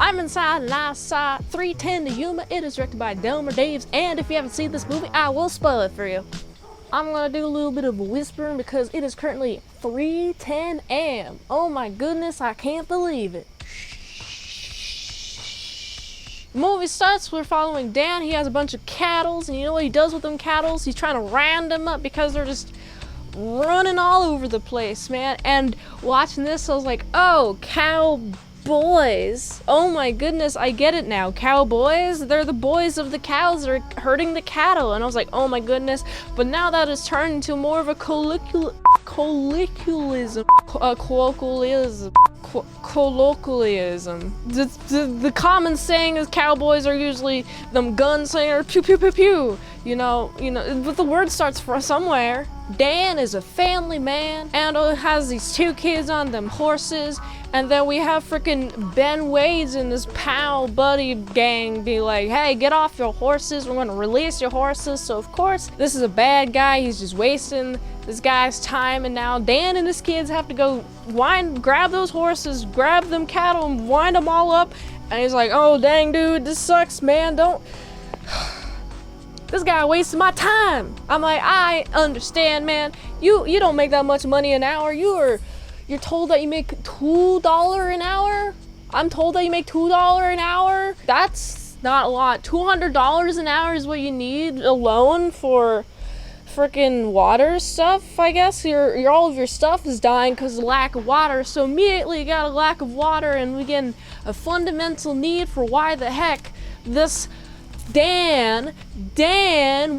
I'm inside and I saw 310 to Yuma. It is directed by Delmer Daves, and if you haven't seen this movie, I will spoil it for you. I'm gonna do a little bit of whispering because it is currently 3:10 a.m. Oh my goodness, I can't believe it. The movie starts, we're following Dan. He has a bunch of cattle, and you know what he does with them cattle? He's trying to round them up because they're just running all over the place, man. And watching this, I was like, oh, cowboys. Oh my goodness, I get it now. Cowboys, they're the boys of the cows that are herding the cattle. And I was like, oh my goodness. But now that has turned into more of a colloquialism. The common saying is cowboys are usually them gunslingers, pew pew pew pew. You know, but the word starts from somewhere. Dan is a family man and has these two kids on them horses, and then we have freaking Benway and this pal buddy gang be like, hey, get off your horses, we're gonna release your horses. So of course, this is a bad guy, he's just wasting this guy's time, and now Dan and his kids have to go grab those horses, grab them cattle, and wind them all up. And he's like, oh dang dude, this sucks, man, this guy wasted my time. I'm like, I understand, man. You don't make that much money an hour. You're told that you make $2 an hour? I'm told that you make $2 an hour? That's not a lot. $200 an hour is what you need alone for freaking water stuff, I guess. All of your stuff is dying because of lack of water. So immediately you got a lack of water, and we get a fundamental need for why the heck this Dan,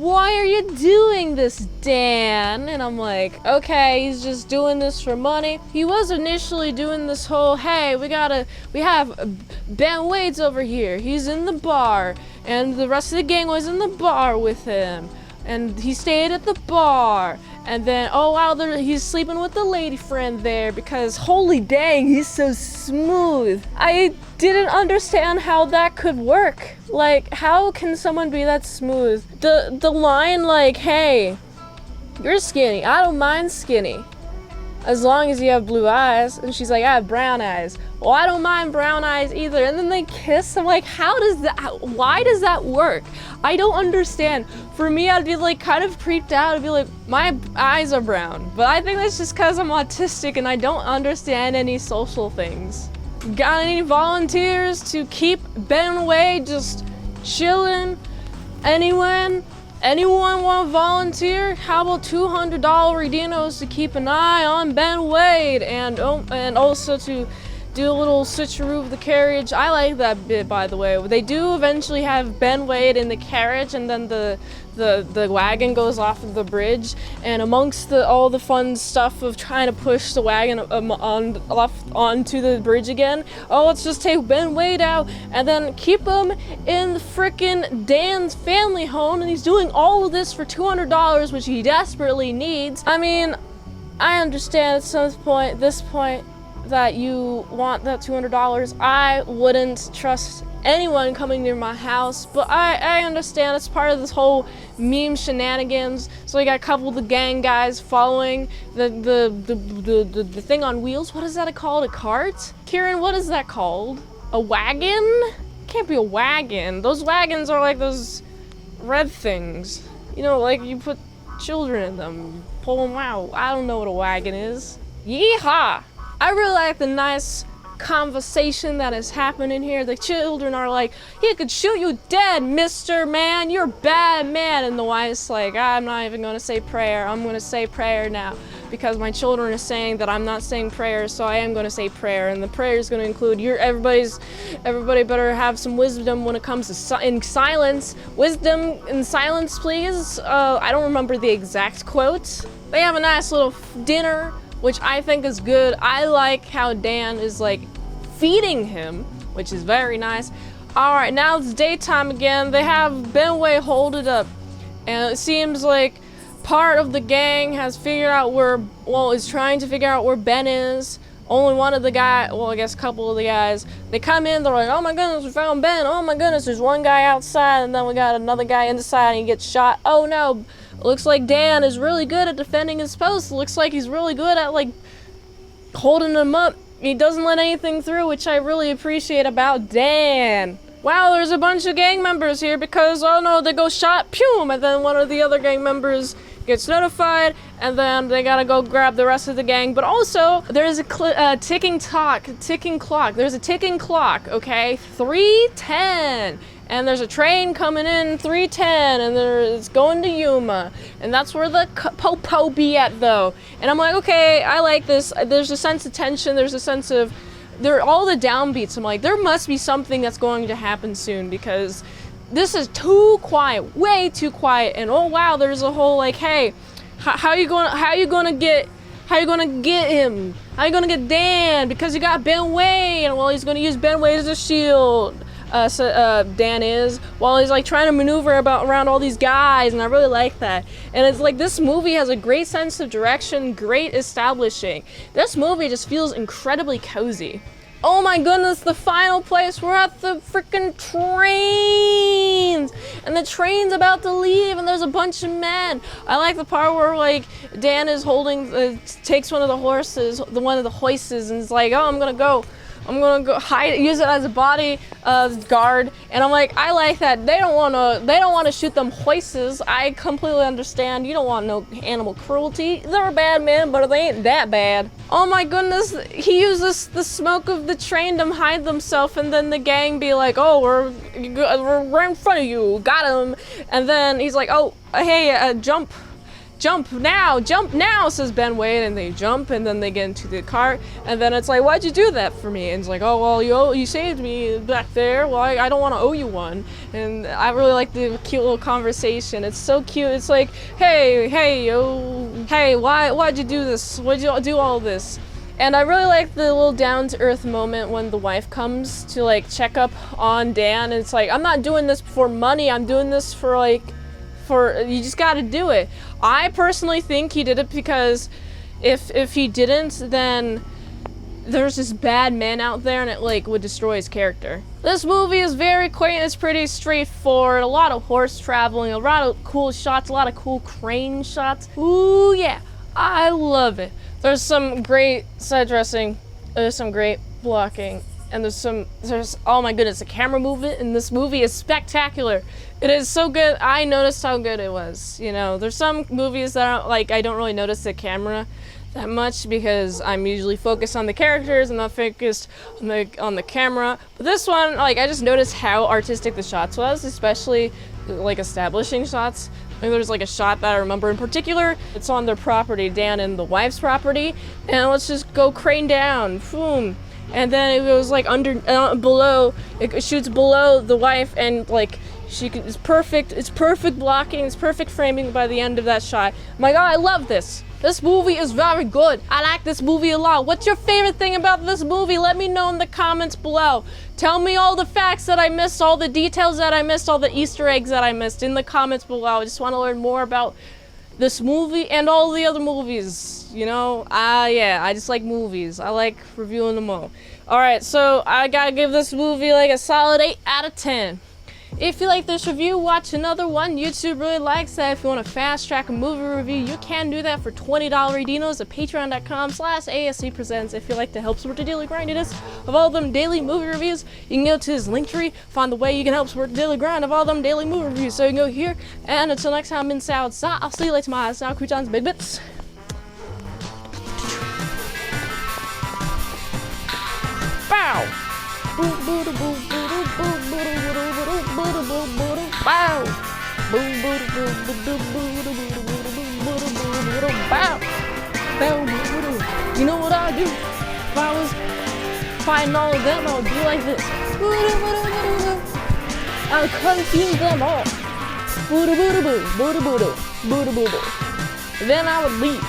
why are you doing this, Dan? And I'm like, okay, he's just doing this for money. He was initially doing this whole, hey, we have Ben Wade's over here. He's in the bar, and the rest of the gang was in the bar with him. And he stayed at the bar. And then, oh wow, he's sleeping with the lady friend there because holy dang, he's so smooth. I didn't understand how that could work. Like, how can someone be that smooth? The line like, hey, you're skinny, I don't mind skinny, as long as you have blue eyes. And she's like, I have brown eyes. Well, I don't mind brown eyes either. And then they kiss. I'm like, why does that work? I don't understand. For me, I'd be like kind of creeped out. I'd be like, my eyes are brown. But I think that's just because I'm autistic and I don't understand any social things. Got any volunteers to keep Benway just chilling? Anyone want to volunteer? How about $200 dinos to keep an eye on Ben Wade, and also to do a little switcheroo of the carriage? I like that bit, by the way. They do eventually have Ben Wade in the carriage, and then the wagon goes off of the bridge, and amongst all the fun stuff of trying to push the wagon onto the bridge again, oh, let's just take Ben Wade out and then keep him in the frickin' Dan's family home, and he's doing all of this for $200, which he desperately needs. I mean, I understand at this point that you want that $200. I wouldn't trust anyone coming near my house, but I understand it's part of this whole meme shenanigans. So we got a couple of the gang guys following the thing on wheels. What is that called? A cart? Kieran, what is that called? A wagon? Can't be a wagon. Those wagons are like those red things. You know, like you put children in them, pull them out. I don't know what a wagon is. Yeehaw! I really like the nice conversation that is happening here. The children are like, he could shoot you dead, Mr. Man, you're a bad man. And the wife's like, I'm not even gonna say prayer. I'm gonna say prayer now because my children are saying that I'm not saying prayer, so I am gonna say prayer. And the prayer is gonna include everybody better have some wisdom when it comes to in silence. Wisdom in silence, please. I don't remember the exact quote. They have a nice little dinner, which I think is good. I like how Dan is like feeding him, which is very nice. All right, now it's daytime again. They have Benway hold it up, and it seems like part of the gang has figured out is trying to figure out where Ben is. Only one of the guys, well, I guess a couple of the guys, they come in, they're like, oh my goodness, we found Ben. Oh my goodness, there's one guy outside, and then we got another guy inside, and he gets shot. Oh no. Looks like Dan is really good at defending his post. Looks like he's really good at like holding him up He doesn't let anything through, which I really appreciate about Dan. Wow, there's a bunch of gang members here because, oh no, they go shot, pew, and then one of the other gang members gets notified, and then they gotta go grab the rest of the gang. But also, there's a ticking clock. There's a ticking clock, okay? 3:10. And there's a train coming in 3:10, and it's going to Yuma. And that's where the po-po be at, though. And I'm like, okay, I like this. There's a sense of tension. There's a sense of... all the downbeats. I'm like, there must be something that's going to happen soon, because this is too quiet, way too quiet. And oh wow, there's a whole like, hey, how you gonna get him? How you gonna get Dan? Because you got Benway, and well, he's gonna use Benway as a shield. Dan is, while he's like trying to maneuver around all these guys, and I really like that. And it's like, this movie has a great sense of direction, great establishing. This movie just feels incredibly cozy. Oh my goodness, the final place, we're at the freaking trains, and the train's about to leave, and there's a bunch of men. I like the part where like Dan is takes one of the horses, one of the hoists, and is like, oh, I'm gonna go hide, use it as a body guard. And I'm like, I like that. They don't want to shoot them hoists. I completely understand. You don't want no animal cruelty. They're bad men, but they ain't that bad. Oh my goodness, he uses the smoke of the train to hide themselves, and then the gang be like, oh, we're right in front of you, got him. And then he's like, oh, hey, jump now, says Benway, and they jump, and then they get into the cart, and then it's like, why'd you do that for me? And it's like, oh, well, you saved me back there, well, I don't want to owe you one. And I really like the cute little conversation. It's so cute. It's like, hey, why'd you do this? Why'd you do all this? And I really like the little down-to-earth moment when the wife comes to like check up on Dan, and it's like, I'm not doing this for money, I'm doing this for like, you just gotta do it. I personally think he did it because if he didn't, then there's this bad man out there, and it like would destroy his character. This movie is very quaint, it's pretty straightforward, a lot of horse traveling, a lot of cool shots, a lot of cool crane shots. Ooh yeah, I love it. There's some great set dressing, there's some great blocking, and there's oh my goodness, the camera movement in this movie is spectacular. It is so good. I noticed how good it was. You know, there's some movies that I don't really notice the camera that much because I'm usually focused on the characters and not focused on the camera. But this one, like, I just noticed how artistic the shots was, especially like establishing shots. Like, there's like a shot that I remember in particular. It's on their property, Dan and the wife's property, and let's just go crane down, boom. And then it goes like below, it shoots below the wife, and like it's perfect blocking, it's perfect framing by the end of that shot. My God, I love this. This movie is very good. I like this movie a lot. What's your favorite thing about this movie? Let me know in the comments below. Tell me all the facts that I missed, all the details that I missed, all the Easter eggs that I missed in the comments below. I just want to learn more about this movie and all the other movies, you know? Yeah, I just like movies. I like reviewing them all. Alright, so I gotta give this movie like a solid 8 out of 10. If you like this review, watch another one. YouTube really likes that. If you want to fast track a movie review, you can do that for $20 redeemos at patreon.com/ASEPresents. If you like to help support the daily grindiness of all them daily movie reviews, you can go to his link tree, find the way you can help support the daily grind of all them daily movie reviews. So you can go here, and until next time, in Salad, I'll see you later, my Salad Croutons, big bits. Bow! Boo boo boo boo boo boo boo boo. Bow. Boom boom boom boom boom boom. Bow. Bow. You know what I do? If I was fighting all of them, I would be like this. I would confuse them all. Then I would leave.